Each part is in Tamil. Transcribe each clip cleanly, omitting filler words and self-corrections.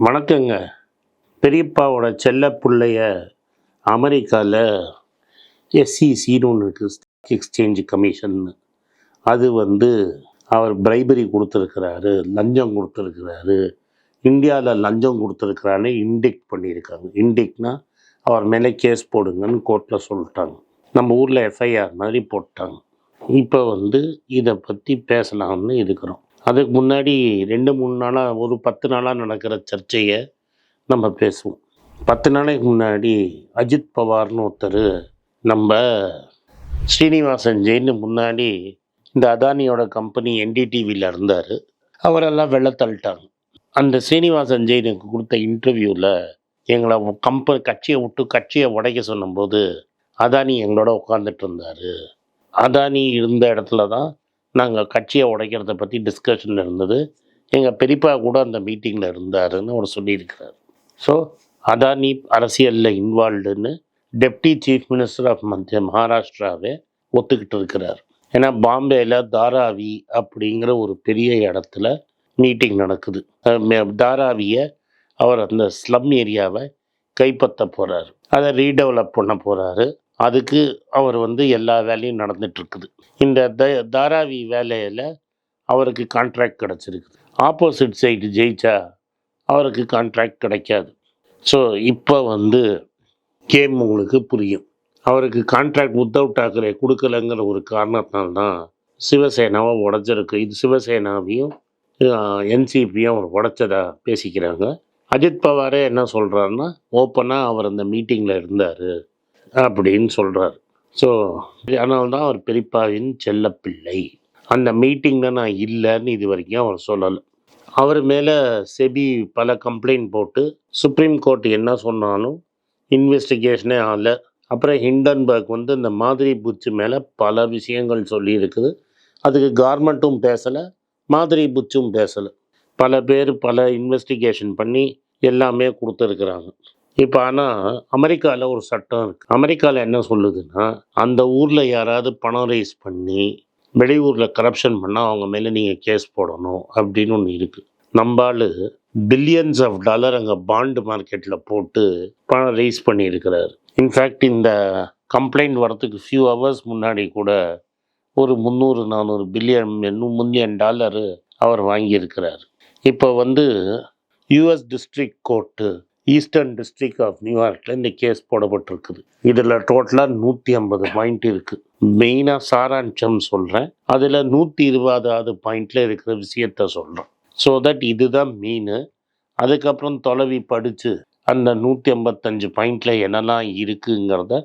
வணக்கங்க. பெரியப்பாவோட செல்ல பிள்ளைய அமெரிக்காவில் எஸ்இசின்னு ஒன்று இருக்குது, ஸ்டாக் எக்ஸ்சேஞ்ச் கமிஷன்னு. அது அவர் பிரைபரி கொடுத்துருக்கிறாரு, லஞ்சம் கொடுத்துருக்கிறாரு, இந்தியாவில் லஞ்சம் கொடுத்துருக்கிறான்னு இண்டிக்ட் பண்ணியிருக்காங்க. இண்டிக்ட்னா அவர் மேலே கேஸ் போடுங்கன்னு கோர்ட்டில் சொல்லிட்டாங்க. நம்ம ஊரில் எஃப்ஐஆர் மாதிரி போட்டாங்க. இப்போ இதை பற்றி பேசலாம்னு இருக்கிறோம். அதுக்கு முன்னாடி 2-3 நாளாக, ஒரு 10 நாளாக நடக்கிற சர்ச்சையை நம்ம பேசுவோம். 10 நாளைக்கு முன்னாடி அஜித் பவார்னு ஒருத்தர் நம்ம ஸ்ரீனிவாசன் ஜெயின்னு முன்னாடி இந்த அதானியோட கம்பெனி என்டிடிவியில் இருந்தார். அவரெல்லாம் தள்ளிட்டாங்க. அந்த ஸ்ரீனிவாசன் ஜெயினுக்கு கொடுத்த இன்டர்வியூவில் எங்களை கட்சியை உடைக்க சொன்னும்போது அதானி எங்களோட உட்காந்துட்டு இருந்தார். அதானி இருந்த இடத்துல தான் நாங்கள் கட்சியை உடைக்கிறத பற்றி டிஸ்கஷன் இருந்தது. எங்கள் பெரியப்பா கூட அந்த மீட்டிங்கில் இருந்தாருன்னு அவர் சொல்லியிருக்கிறார். ஸோ அதானி அரசியலில் இன்வால்வ்டுன்னு டெப்டி சீஃப் மினிஸ்டர் ஆஃப் மகாராஷ்டிராவே ஒத்துக்கிட்டு இருக்கிறார். ஏன்னா பாம்பேயில் தாராவி அப்படிங்கிற ஒரு பெரிய இடத்துல மீட்டிங் நடக்குது. தாராவியை அவர் அந்த ஸ்லம் ஏரியாவை கைப்பற்ற போகிறாரு, அதை ரீடெவலப் பண்ண போகிறாரு. அதுக்கு அவர் எல்லா வேலையும் நடந்துட்டுருக்குது. இந்த தாராவி வேலையில் அவருக்கு கான்ட்ராக்ட் கிடச்சிருக்குது. ஆப்போசிட் சைடு ஜெயிச்சா அவருக்கு கான்ட்ராக்ட் கிடைக்காது. ஸோ இப்போ கேம் உங்களுக்கு புரியும். அவருக்கு கான்ட்ராக்ட் உத்தவ் டாக்கரே கொடுக்கலங்கிற ஒரு காரணத்தினால்தான் சிவசேனாவை உடைச்சிருக்கு. இது சிவசேனாவையும் என்சிபியும் அவர் உடைச்சதா பேசிக்கிறாங்க. அஜித் பவாரே என்ன சொல்கிறாருன்னா, ஓப்பனாக அவர் அந்த மீட்டிங்கில் இருந்தார் அப்படின்னு சொல்கிறார். ஸோ அதனால்தான் அவர் பெரியப்பாவின் செல்லப்பிள்ளை. அந்த மீட்டிங்கில் நான் இல்லைன்னு இது வரைக்கும் அவர் சொல்லலை. அவர் மேலே செபி பல கம்ப்ளைண்ட் போட்டு சுப்ரீம் கோர்ட் என்ன சொன்னாலும் இன்வெஸ்டிகேஷனே ஆகலை. அப்புறம் ஹிண்டன்பர்க் இந்த மாதிரி புச்சு மேலே பல விஷயங்கள் சொல்லியிருக்குது. அதுக்கு கவர்மெண்ட்டும் பேசலை, மாதிரி புச்சும் பேசலை. பல பேர் பல இன்வெஸ்டிகேஷன் பண்ணி எல்லாமே கொடுத்துருக்குறாங்க. இப்போ ஆனால் அமெரிக்காவில் ஒரு சட்டம் இருக்குது. அமெரிக்காவில் என்ன சொல்லுதுன்னா, அந்த ஊரில் யாராவது பணம் ரைஸ் பண்ணி வெளியூரில் கரப்ஷன் பண்ணால் அவங்க மேலே நீங்கள் கேஸ் போடணும் அப்படின்னு ஒன்று இருக்குது. நம்மளால் பில்லியன்ஸ் ஆஃப் டாலர் அங்கே பாண்டு மார்க்கெட்டில் போட்டு பணம் ரைஸ் பண்ணியிருக்கிறார். இன்ஃபேக்ட் இந்த கம்ப்ளைண்ட் வரத்துக்கு ஃபியூ ஹவர்ஸ் முன்னாடி கூட ஒரு 300-400 மில்லியன் டாலரு அவர் வாங்கியிருக்கிறார். இப்போ US district court eastern district of நியூயார்க்கில் இந்த கேஸ் போடப்பட்டிருக்குது. இதில் டோட்டலாக 150 பாயிண்ட் இருக்குது. மெயினாக சாராம்சம் சொல்கிறேன், அதில் 120வது பாயிண்டில் இருக்கிற விஷயத்த சொல்கிறேன். ஸோ தட் இதுதான் மீன். அதுக்கப்புறம் தொலைவி படித்து அந்த 155 பாயிண்டில் என்னெல்லாம் இருக்குங்கிறத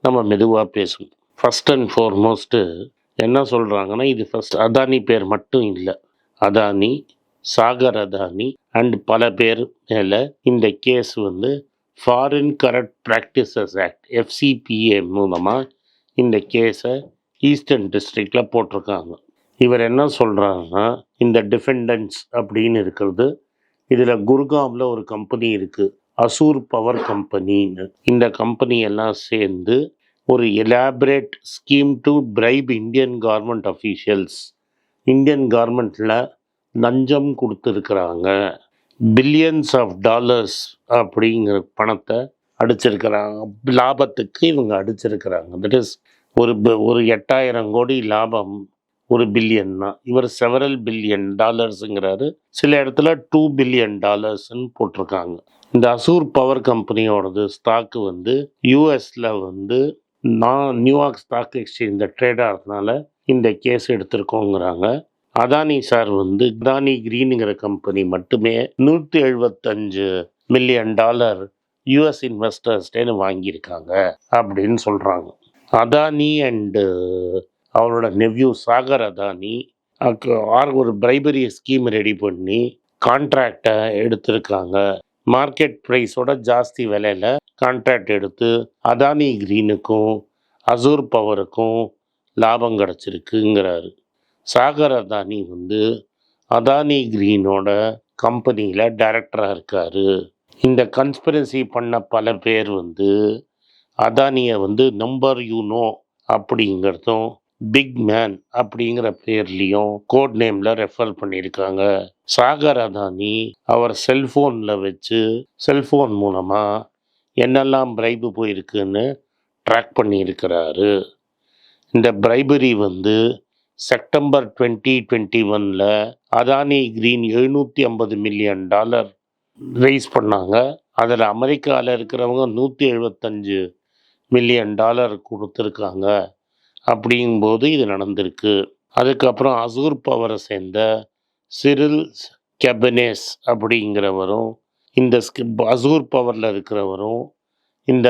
நம்ம மெதுவாக பேசுவோம். ஃபஸ்ட் அண்ட் ஃபார்மோஸ்ட்டு என்ன சொல்கிறாங்கன்னா, இது ஃபஸ்ட் அதானி பேர் மட்டும் இல்லை, அதானி, சாகர் அதானி அண்ட் பல பேர் மேலே இந்த case foreign corrupt practices act FCPA மூலமாக இந்த கேஸை ஈஸ்டர்ன் டிஸ்ட்ரிக்டில் போட்டிருக்காங்க. இவர் என்ன சொல்கிறாங்கன்னா, இந்த டிஃபெண்டன்ட்ஸ் அப்படின்னு இருக்கிறது, இதில் குர்காமில் ஒரு கம்பெனி இருக்குது, அசூர் பவர் கம்பெனின்னு. இந்த கம்பெனியெல்லாம் சேர்ந்து ஒரு elaborate scheme to bribe Indian government officials, Indian கவர்மெண்ட்டில் லஞ்சம் கொடுத்துருக்குறாங்க. பில்லியன்ஸ் ஆஃப் டாலர்ஸ் அப்படிங்கிற பணத்தை அடிச்சிருக்கிறாங்க. லாபத்துக்கு இவங்க அடிச்சிருக்கிறாங்க. தட் இஸ் ஒரு 8,000 கோடி லாபம் ஒரு பில்லியன்னா, இவர் செவரல் பில்லியன் டாலர்ஸுங்கிறாரு. சில இடத்துல 2 பில்லியன் டாலர்ஸ்ன்னு போட்டிருக்காங்க. இந்த அசூர் பவர் கம்பெனியோடது ஸ்டாக்கு யூஎஸில் நியூயார்க் ஸ்டாக் எக்ஸ்சேஞ்ச் ட்ரேட் ஆகிறதுனால இந்த case எடுத்திருக்கோங்கிறாங்க. Adani sir Adani கிரீனுங்கிற company மட்டுமே 175 மில்லியன் டாலர் யூஎஸ் இன்வெஸ்டர்ஸ்டேன்னு வாங்கியிருக்காங்க அப்படின்னு சொல்கிறாங்க. அதானி அண்டு அவரோட நெவ்யூ சாகர் அதானி ஒரு பிரைபரி ஸ்கீம் ரெடி பண்ணி கான்ட்ராக்டை எடுத்திருக்காங்க. மார்க்கெட் ப்ரைஸோட ஜாஸ்தி விலையில் கான்ட்ராக்ட் எடுத்து அதானி கிரீனுக்கும் அசூர் பவருக்கும் லாபம் கிடச்சிருக்குங்கிறாரு. சாகர் அதானி அதானி கிரீனோட கம்பெனியில் டைரக்டராக இருக்கார். இந்த கன்ஸ்பிரசி பண்ண பல பேர் அதானியை நம்பர் அப்படிங்கிறதும் பிக் மேன் அப்படிங்கிற பேர்லேயும் கோட் நேமில் ரெஃபர் பண்ணியிருக்காங்க. சாகர் அதானி அவர் செல்ஃபோன் மூலமாக என்னெல்லாம் பிரைபு போயிருக்குன்னு ட்ராக் பண்ணியிருக்கிறாரு. இந்த பிரைபரி வந்து September 2021 Adani green $750 million rice பண்ணாங்க. அதில் அமெரிக்காவில் இருக்கிறவங்க $175 மில்லியன் கொடுத்துருக்காங்க. அப்படிங்கும்போது இது நடந்திருக்கு. அதுக்கப்புறம் அசூர் பவரை சேர்ந்த சிரில் கெபனேஸ் அப்படிங்கிறவரும் இந்த அசூர் பவரில் இருக்கிறவரும் இந்த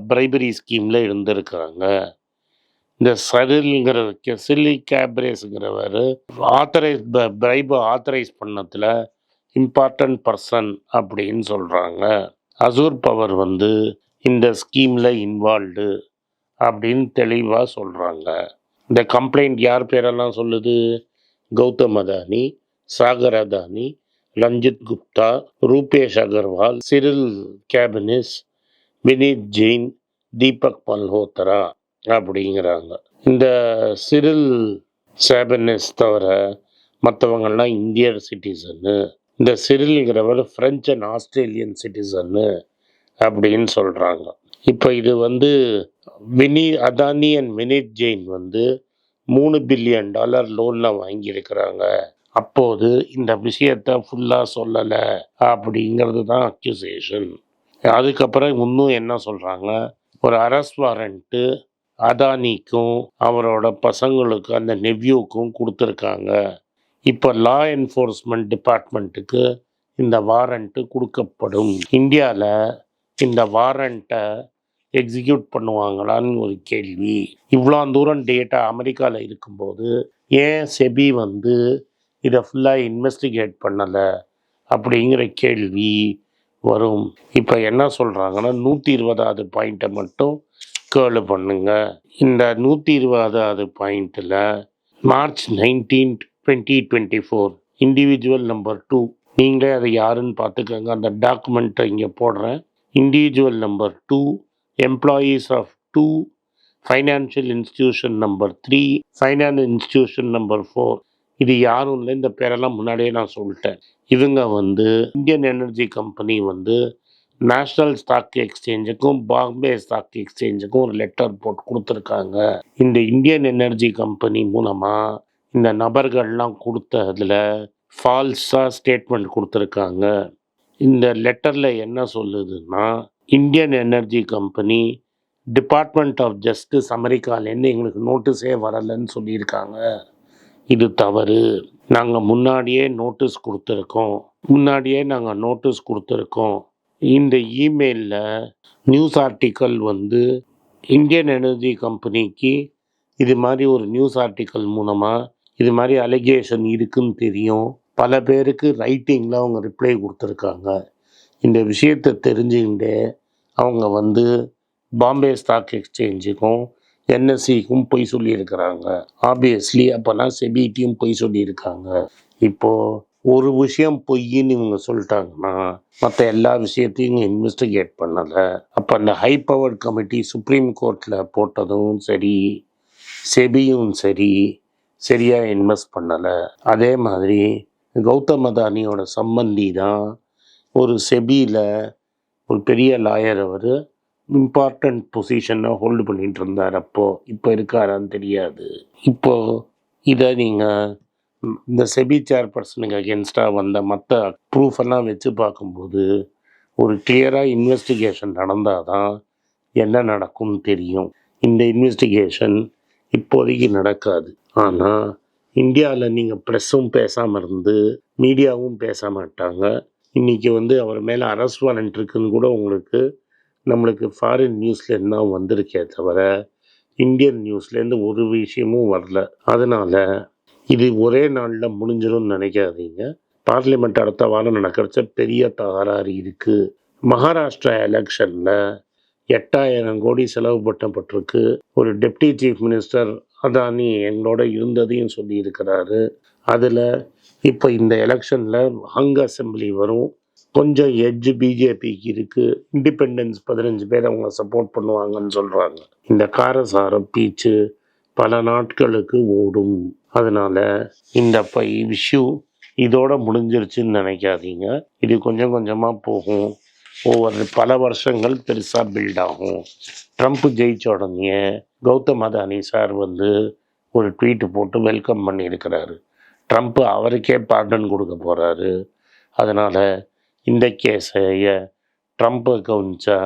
பிரைபரி ஸ்கீமில் இருந்திருக்கிறாங்க. இந்த சில்லி கேப்ரேஸுங்கிறவர் ஆத்தரைஸ் பண்ணதில் இம்பார்ட்டன்ட் பர்சன் அப்படின்னு சொல்கிறாங்க. அசூர் பவர் வந்து இந்த ஸ்கீமில் இன்வால்வ்டு அப்படின்னு தெளிவாக சொல்கிறாங்க. இந்த கம்ப்ளைண்ட் யார் பேரெல்லாம் சொல்லுது? கௌதம் அதானி, சாகர் அதானி, ரஞ்சித் குப்தா, ரூபேஷ் அகர்வால், சிரில் கேபினிஸ், வினீத் ஜெயின், தீபக் மல்ஹோத்ரா அப்படிங்கிறாங்க. இந்த சிரில் கேபினிஸ் தவிர மற்றவங்கள்லாம் இந்தியன் சிட்டிசன்னு, இந்த சிரில்ங்கிறவர் ஃப்ரெஞ்ச் அண்ட் ஆஸ்திரேலியன் சிட்டிசன்னு அப்படின்னு சொல்கிறாங்க. இப்போ இது வந்து அதானி அண்ட் வினீத் ஜெயின் வந்து $3 பில்லியன் லோனில் வாங்கியிருக்கிறாங்க. அப்போது இந்த விஷயத்தை ஃபுல்லாக சொல்லலை அப்படிங்கிறது தான் அக்யூசேஷன். அதுக்கப்புறம் இன்னும் என்ன சொல்கிறாங்க, ஒரு அரெஸ்ட் வாரண்ட்டு அதானிக்கும் அவரோட பசங்களுக்கும் அந்த நெவ்யூக்கும் கொடுத்துருக்காங்க. இப்போ லா என்ஃபோர்ஸ்மெண்ட் டிபார்ட்மெண்ட்டுக்கு இந்த வாரண்ட்டு கொடுக்கப்படும். இந்தியாவில் இந்த வாரண்ட்டை எக்ஸிக்யூட் பண்ணுவாங்களான்னு ஒரு கேள்வி. இவ்வளோ தூரம் டேட்டா அமெரிக்காவில் இருக்கும்போது ஏன் செபி வந்து இதை ஃபுல்லாக இன்வெஸ்டிகேட் பண்ணலை அப்படிங்கிற கேள்வி வரும். இப்போ என்ன சொல்கிறாங்கன்னா 120வது பாயிண்ட்டை மட்டும் கேர்ளு பண்ணுங்க. இந்த 120வது பாயிண்ட்டில் March 19, 2024 இண்டிவிஜுவல் நம்பர் 2, நீங்களே அதை யாருன்னு பார்த்துக்கோங்க. அந்த டாக்குமெண்ட்டை இங்கே போடுறேன். Individual number 2, employees of 2, financial institution number 3, finance institution number 4. இது யாரும் இல்லை, இந்த பேரெல்லாம் முன்னாடியே நான் சொல்லிட்டேன். இவங்க வந்து இந்தியன் எனர்ஜி கம்பெனி வந்து நேஷ்னல் ஸ்டாக் எக்ஸ்சேஞ்சுக்கும் பாம்பே ஸ்டாக் எக்ஸ்சேஞ்சுக்கும் ஒரு லெட்டர் போட்டு கொடுத்துருக்காங்க. இந்த இந்தியன் எனர்ஜி கம்பெனி மூலமாக இந்த நபர்கள்லாம் கொடுத்ததில் ஃபால்ஸாக ஸ்டேட்மெண்ட் கொடுத்துருக்காங்க. இந்த லெட்டரில் என்ன சொல்லுதுன்னா, Indian energy company department of justice அமெரிக்காலேருந்து எங்களுக்கு நோட்டீஸே வரலைன்னு சொல்லியிருக்காங்க. இது தவறு. நாங்கள் முன்னாடியே நோட்டீஸ் கொடுத்துருக்கோம். இந்த இமெயிலில் நியூஸ் ஆர்டிக்கல் வந்து இந்தியன் எனர்ஜி கம்பெனிக்கு இது மாதிரி ஒரு நியூஸ் ஆர்டிக்கல் மூலமாக இது மாதிரி அலிகேஷன் இருக்குன்னு தெரியும். பல பேருக்கு ரைட்டிங்கில் அவங்க ரிப்ளை கொடுத்துருக்காங்க. இந்த விஷயத்தை தெரிஞ்சுக்கிட்டே அவங்க வந்து பாம்பே ஸ்டாக் எக்ஸ்சேஞ்சுக்கும் என்எஸ்சிக்கும் பொய் சொல்லியிருக்கிறாங்க. ஆப்வியஸ்லி அப்போனா செபிடியும் பொய் சொல்லியிருக்காங்க. இப்போது ஒரு விஷயம் பொய்ன்னு இவங்க சொல்லிட்டாங்கன்னா மற்ற எல்லா விஷயத்தையும் இன்வெஸ்டிகேட் பண்ணலை. அப்போ அந்த ஹை பவர்ட் கமிட்டி சுப்ரீம் கோர்ட்டில் போட்டதும் சரி, செபியும் சரி சரியாக இன்வெஸ்ட் பண்ணலை. அதே மாதிரி கௌதம் அதானியோட சம்பந்தி தான் ஒரு செபியில் ஒரு பெரிய லாயர், அவர் இம்பார்ட்டண்ட் பொசிஷனை ஹோல்டு பண்ணிகிட்டு இருந்தார். இப்போ இருக்காரான்னு தெரியாது. இப்போது இதை நீங்கள் இந்த செபி சேர்பர்சனுக்கு அகேன்ஸ்டாக வந்த மற்ற ப்ரூஃபெல்லாம் வச்சு பார்க்கும்போது ஒரு கிளியராக இன்வெஸ்டிகேஷன் நடந்தால் தான் என்ன நடக்கும்னு தெரியும். இந்த இன்வெஸ்டிகேஷன் இப்போதைக்கு நடக்காது. ஆனால் இந்தியாவில் நீங்கள் ப்ரெஸ்ஸும் பேசாமல் இருந்து மீடியாவும் பேச மாட்டாங்க. இன்றைக்கி வந்து அவர் மேலே அரெஸ்ட் வாரண்ட் இருக்குன்னு கூட நம்மளுக்கு ஃபாரின் நியூஸ்லேருந்து தான் வந்திருக்கே தவிர இந்தியன் நியூஸ்லேருந்து ஒரு விஷயமும் வரல. அதனால் இது ஒரே நாளில் முடிஞ்சிடும்னு நினைக்காதீங்க. பார்லிமெண்ட் அடுத்த வாரம் நடக்கிறச்ச பெரிய தகராறு இருக்குது. மகாராஷ்டிரா எலெக்ஷனில் 8,000 கோடி செலவு பண்ணப்பட்டிருக்கு. ஒரு டெப்டி சீஃப் மினிஸ்டர் அதானி எங்களோட இருந்ததையும் சொல்லியிருக்கிறாரு. அதில் இப்போ இந்த எலெக்ஷனில் ஹங் அசம்பிளி வரும். கொஞ்சம் எட்ஜ் பிஜேபிக்கு இருக்குது. இண்டிபெண்டன்ஸ் 15 பேர் அவங்க சப்போர்ட் பண்ணுவாங்கன்னு சொல்கிறாங்க. இந்த காரசார பீச்சு பல நாட்களுக்கு ஓடும். அதனால் இந்த இஷ்யூ இதோட முடிஞ்சிருச்சுன்னு நினைக்காதீங்க. இது கொஞ்சம் கொஞ்சமாக போகும். ஒவ்வொரு பல வருஷங்கள் பெருசாக பில்ட் ஆகும். ட்ரம்ப் ஜெயிச்ச உடனே கௌதம் அதானி சார் ஒரு ட்வீட்டு போட்டு வெல்கம் பண்ணியிருக்கிறாரு. ட்ரம்ப் அவருக்கே பார்டன் கொடுக்க போகிறாரு. அதனால் இந்த கேஸை ட்ரம்ப்பை கவனிச்சா,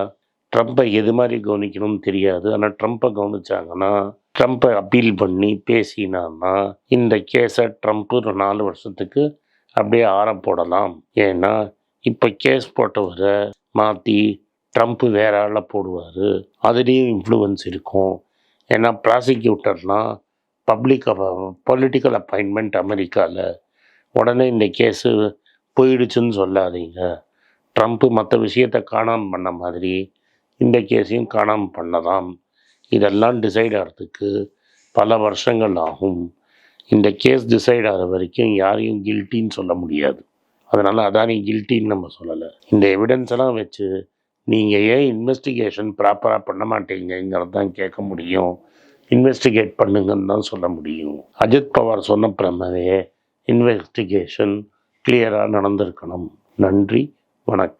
ட்ரம்ப்பை எது மாதிரி கவனிக்கணும்னு தெரியாது. ஆனால் ட்ரம்ப்பை கவனிச்சாங்கன்னா, ட்ரம்ப்பை அப்பீல் பண்ணி பேசினான்னா இந்த கேஸை ட்ரம்ப்பு ஒரு 4 வருஷத்துக்கு அப்படியே போடலாம். ஏன்னா இப்போ கேஸ் போட்டவரை மாற்றி ட்ரம்ப்பு வேற ஆளை போடுவார். அதுலேயும் இன்ஃப்ளூயன்ஸ் இருக்கும். ஏன்னா ப்ராசிக்யூட்டர்னால் பொலிட்டிக்கல் அப்பாயின்மெண்ட் அமெரிக்காவில். உடனே இந்த கேஸு போயிடுச்சுன்னு சொல்லாதீங்க. ட்ரம்ப்பு மற்ற விஷயத்தை காணாமல் பண்ண மாதிரி இந்த கேஸையும் காணாமல் பண்ணலாம். இதெல்லாம் டிசைட் ஆகிறதுக்கு பல வருஷங்கள் ஆகும். இந்த கேஸ் டிசைட் ஆகிற வரைக்கும் யாரையும் கில்ட்டின்னு சொல்ல முடியாது. அதனால் அதானி கில்ட்டின்னு நம்ம சொல்லலை. இந்த எவிடன்ஸ் எல்லாம் வச்சு நீங்கள் ஏன் இன்வெஸ்டிகேஷன் ப்ராப்பராக பண்ண மாட்டீங்கிறது தான் கேட்க முடியும். இன்வெஸ்டிகேட் பண்ணுங்கன்னு தான் சொல்ல முடியும். அஜித் பவார் சொன்ன பிரமாவே இன்வெஸ்டிகேஷன் கிளியராக நடந்திருக்கணும். நன்றி, வணக்கம்.